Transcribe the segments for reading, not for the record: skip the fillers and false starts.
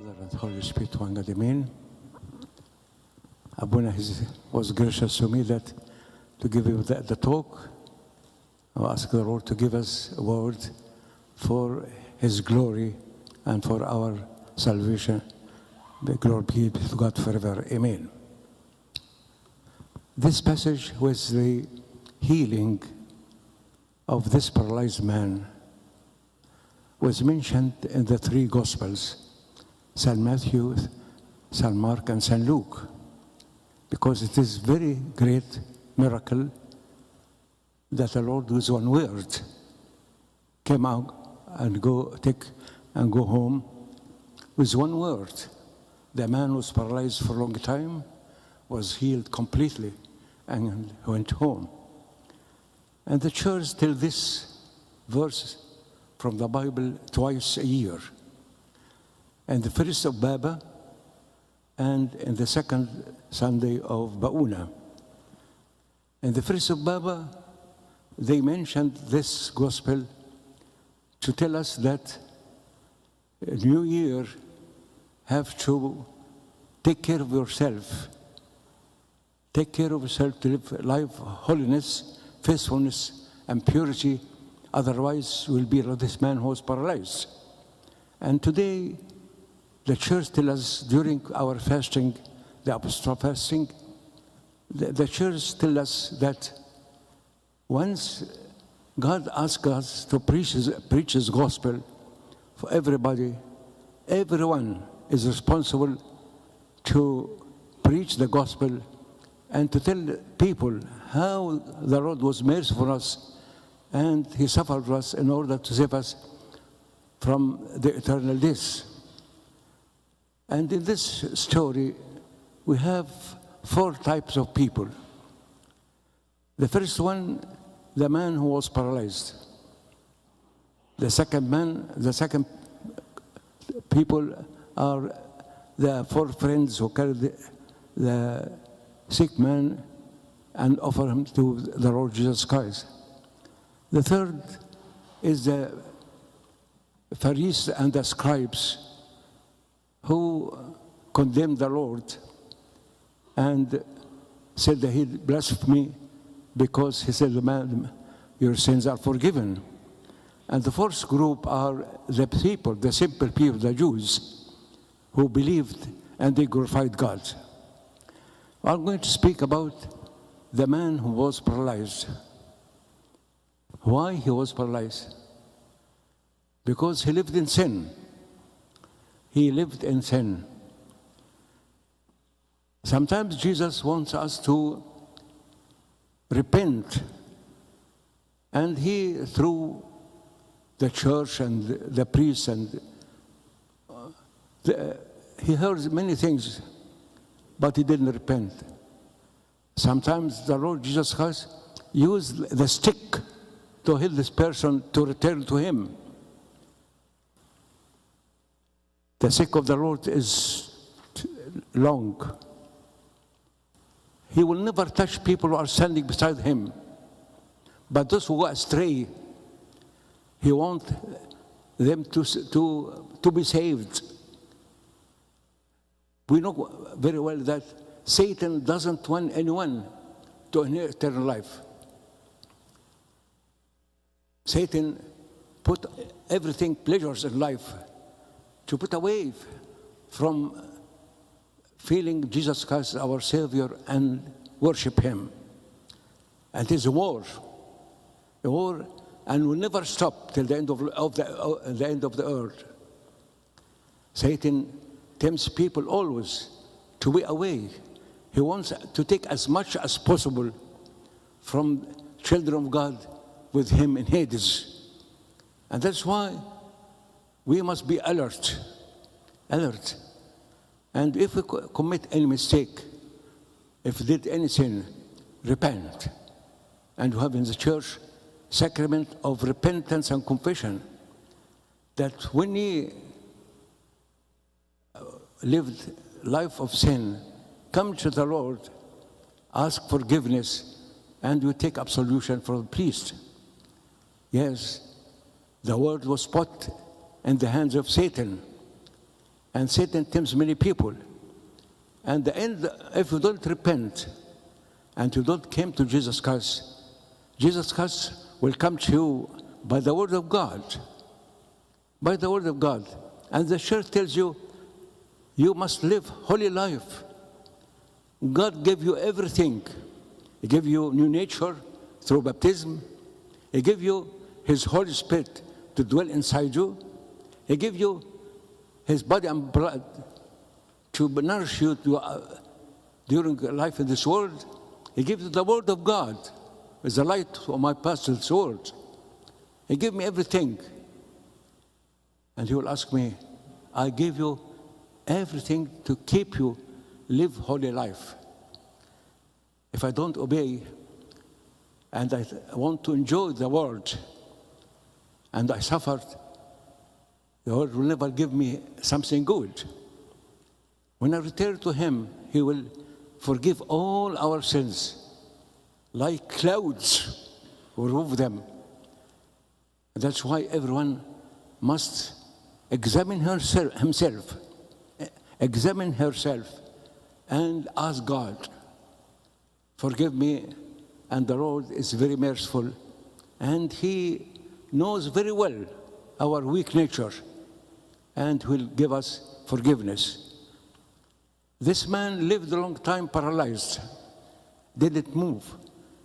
Father and Holy Spirit, one God, amen. Abuna was gracious to me that to give you the talk. I ask the Lord to give us a word for His glory and for our salvation. The glory be to God forever, amen. This passage was the healing of this paralyzed man was mentioned in the three Gospels, St. Matthew, St. Mark, and St. Luke, because it is very great miracle that the Lord with one word came out and go home with one word. The man was paralyzed for a long time, was healed completely, and went home. And the church tells this verse from the Bible twice a year. And the first of Baba and in the second Sunday of Bauna. And the first of Baba, they mentioned this gospel to tell us that a new year have to take care of yourself. Take care of yourself to live life holiness, faithfulness, and purity. Otherwise, will be like this man who was paralyzed. And today, the church tells us during our fasting, the apostolic fasting, the church tells us that once God asks us to preach His gospel for everybody, everyone is responsible to preach the gospel and to tell people how the Lord was merciful for us and He suffered for us in order to save us from the eternal days. And in this story, we have four types of people. The first one, the man who was paralyzed. The second people are the four friends who carried the sick man and offer him to the Lord Jesus Christ. The third is the Pharisees and the scribes who condemned the Lord and said that He blasphemed because He said, "Man, your sins are forgiven." And the fourth group are the people, the simple people, the Jews, who believed and they glorified God. I'm going to speak about the man who was paralyzed. Why he was paralyzed? Because he lived in sin. He lived in sin. Sometimes Jesus wants us to repent, and He, through the church and the priests, and He heard many things, but He didn't repent. Sometimes the Lord Jesus Christ used the stick to help this person to return to Him. The stick of the Lord is long. He will never touch people who are standing beside Him. But those who go astray, He wants them to be saved. We know very well that Satan doesn't want anyone to inherit eternal life. Satan put everything, pleasures in life, to put away from feeling Jesus Christ our Savior and worship Him. And it is a war, and will never stop till the end of the end of the earth. Satan tempts people always to be away. He wants to take as much as possible from children of God with Him in Hades. And that's why we must be alert. And if we commit any mistake, if we did any sin, repent. And we have in the church sacrament of repentance and confession, that when we lived life of sin, come to the Lord, ask forgiveness, and you take absolution from the priest. Yes, the word was put in the hands of Satan, And Satan tempts many people. And the end, if you don't repent and you don't come to Jesus Christ will come to you by the word of God. By the word of God. And the church tells you, you must live holy life. God gave you everything. He gave you new nature through baptism. He gave you His Holy Spirit to dwell inside you. He gave you His body and blood to nourish you during life in this world. He gives you the Word of God as the light of my pastor's word. He gave me everything. And He will ask me, I give you everything to keep you live holy life. If I don't obey and I want to enjoy the world and I suffered, the Lord will never give me something good. When I return to Him, He will forgive all our sins like clouds, remove them. That's why everyone must examine himself, examine herself, and ask God, forgive me. And the Lord is very merciful, and He knows very well our weak nature, and will give us forgiveness. This man lived a long time paralyzed, didn't move.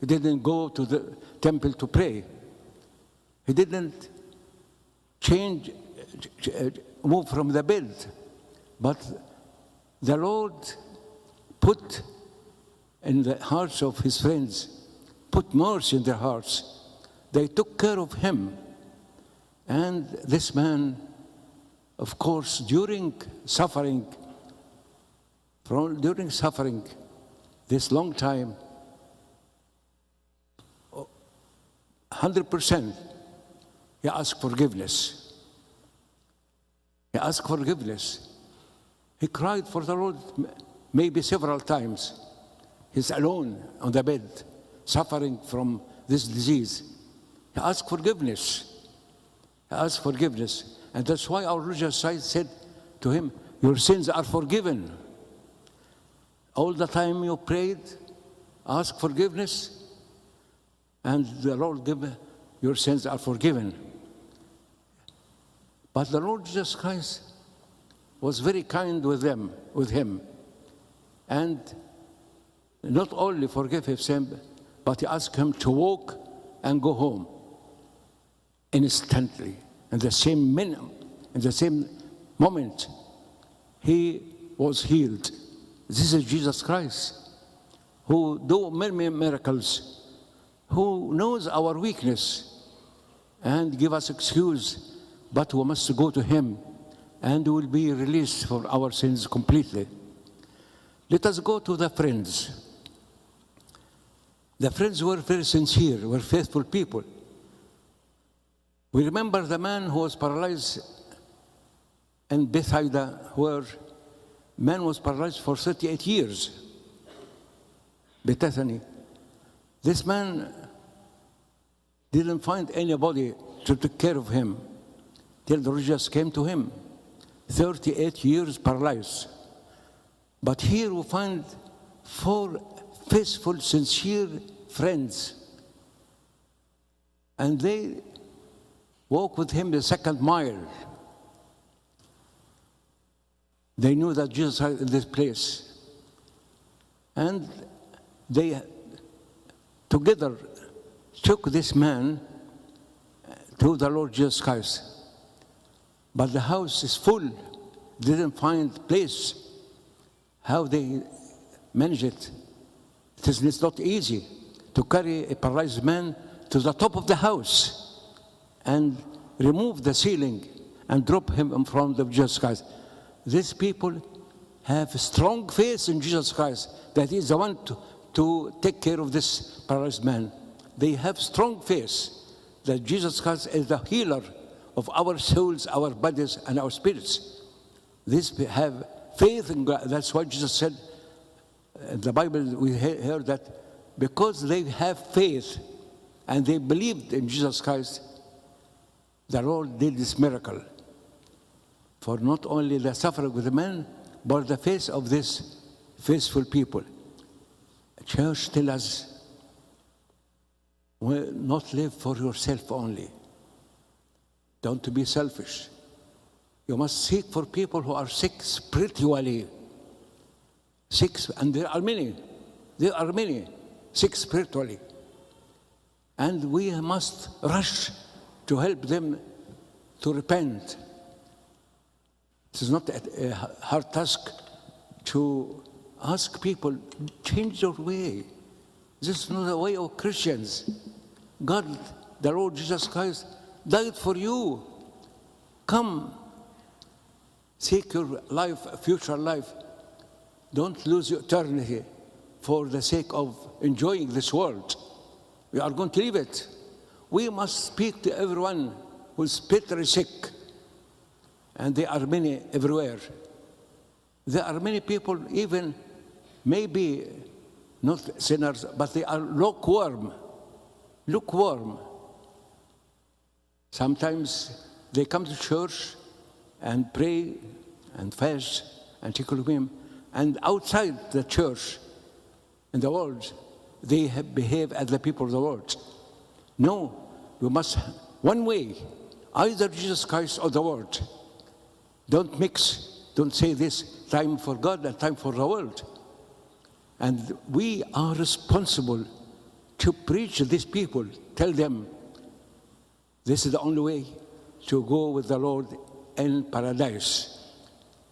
He didn't go to the temple to pray. He didn't move from the bed. But the Lord put in the hearts of His friends, put mercy in their hearts. They took care of him. And this man, of course, during suffering, this long time, 100%, he asked forgiveness. He asked forgiveness. He cried for the Lord maybe several times. He's alone on the bed, suffering from this disease. He asked forgiveness. He asked forgiveness. And that's why our religious side said to him, your sins are forgiven. All the time you prayed, ask forgiveness, and the Lord give, your sins are forgiven. But the Lord Jesus Christ was very kind with him, and not only forgive his sin, but he asked him to walk and go home instantly. In the same minute, in the same moment, he was healed. This is Jesus Christ, who do many miracles, who knows our weakness and give us excuse, but we must go to him and we will be released from our sins completely. Let us go to the friends. The friends were very sincere, were faithful people. We remember the man who was paralyzed in Bethsaida, where man was paralyzed for 38 years. Bethany. This man didn't find anybody to take care of him till the religious came to him. 38 years paralyzed. But here we find 4 faithful, sincere friends. And they walk with him the second mile. They knew that Jesus was in this place. And they together took this man to the Lord Jesus Christ. But the house is full. They didn't find place. How they manage it? It's not easy to carry a paralyzed man to the top of the house and remove the ceiling and drop him in front of Jesus Christ. These people have strong faith in Jesus Christ, that He is the one to take care of this paralyzed man. They have strong faith that Jesus Christ is the healer of our souls, our bodies, and our spirits. These have faith in God. That's why Jesus said, in the Bible we heard that because they have faith and they believed in Jesus Christ, the Lord did this miracle. for not only the suffering of the men, but the face of these faithful people. Church tells us, well, not live for yourself only. Don't be selfish. You must seek for people who are sick spiritually. Sick, and there are many. There are many sick spiritually. And we must rush to help them to repent. It is not a hard task to ask people, change your way. This is not the way of Christians. God, the Lord Jesus Christ, died for you. Come, seek your life, future life. Don't lose your eternity for the sake of enjoying this world. We are going to leave it. We must speak to everyone who is spiritually sick. And there are many everywhere. There are many people, even maybe not sinners, but they are lukewarm. Lukewarm. Sometimes they come to church and pray and fast and take communion, and outside the church, in the world, they behave as the people of the world. No, you must, one way, either Jesus Christ or the world. Don't mix, don't say this time for God and time for the world. And we are responsible to preach to these people, tell them this is the only way to go with the Lord in paradise.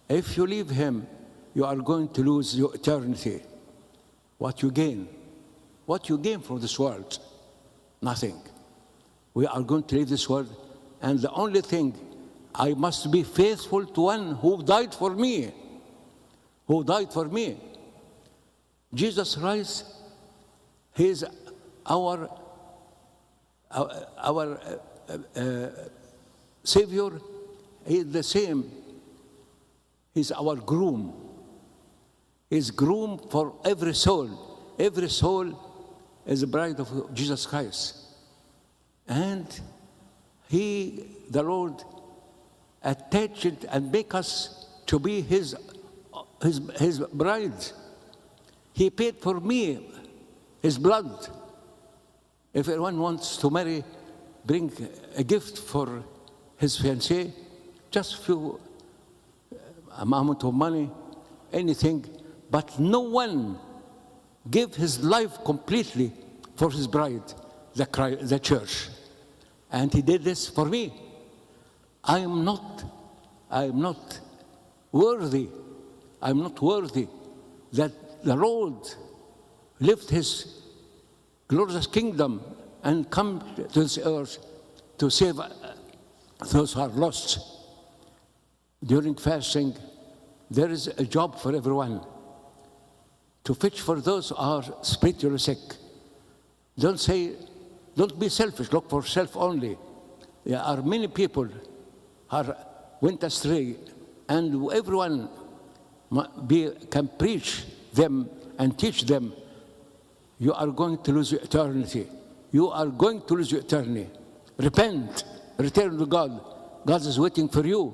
If you leave him, you are going to lose your eternity. What you gain? What you gain from this world? Nothing. We are going to leave this world, and the only thing, I must be faithful to one who died for me. Who died for me. Jesus Christ, he is our Savior. He is the same. He's our groom. He's groom for every soul. Every soul is a bride of Jesus Christ. And he, the Lord, attached and make us to be his bride. He paid for me his blood. If anyone wants to marry, bring a gift for his fiancée, just few amount of money, anything, but no one gave his life completely for his bride, the church. And he did this for me. I am not worthy. I'm not worthy that the Lord lived his glorious kingdom and come to this earth to save those who are lost. During fasting, there is a job for everyone to fetch for those who are spiritually sick. Don't be selfish, look for self only. There are many people who went astray, and everyone can preach them and teach them. You are going to lose your eternity. You are going to lose your eternity. Repent, return to God. God is waiting for you.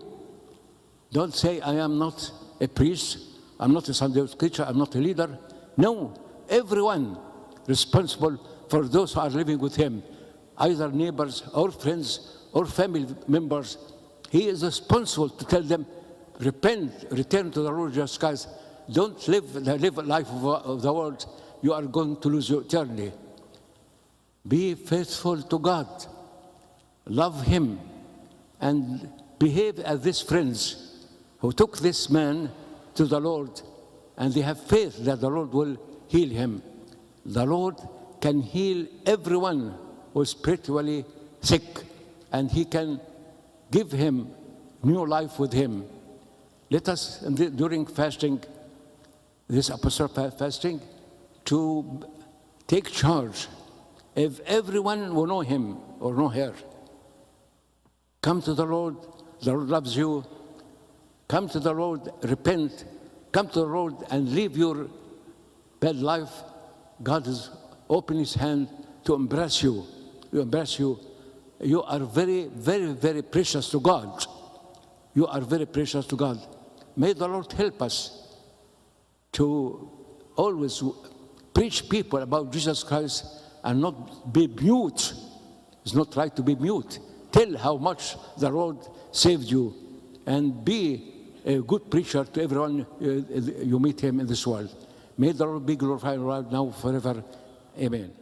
Don't say, I am not a priest, I'm not a Sunday school teacher, I'm not a leader. No, everyone responsible for those who are living with him, either neighbors or friends or family members. He is responsible to tell them, repent, return to the Lord Jesus Christ. Don't live a life of the world. You are going to lose your eternity. Be faithful to God. Love him and behave as these friends who took this man to the Lord, and they have faith that the Lord will heal him. The Lord can heal everyone who is spiritually sick, and he can give him new life with him. Let us, during fasting, this apostolic fasting, to take charge. If everyone will know him or know her, come to the Lord loves you. Come to the Lord, repent. Come to the Lord and leave your bad life. God is opening his hand to embrace you. You embrace you. You are very, very, very precious to God. You are very precious to God. May the Lord help us to always preach people about Jesus Christ and not be mute. It's not right to be mute. Tell how much the Lord saved you and be a good preacher to everyone you meet him in this world. May the Lord be glorified right now forever. Amen.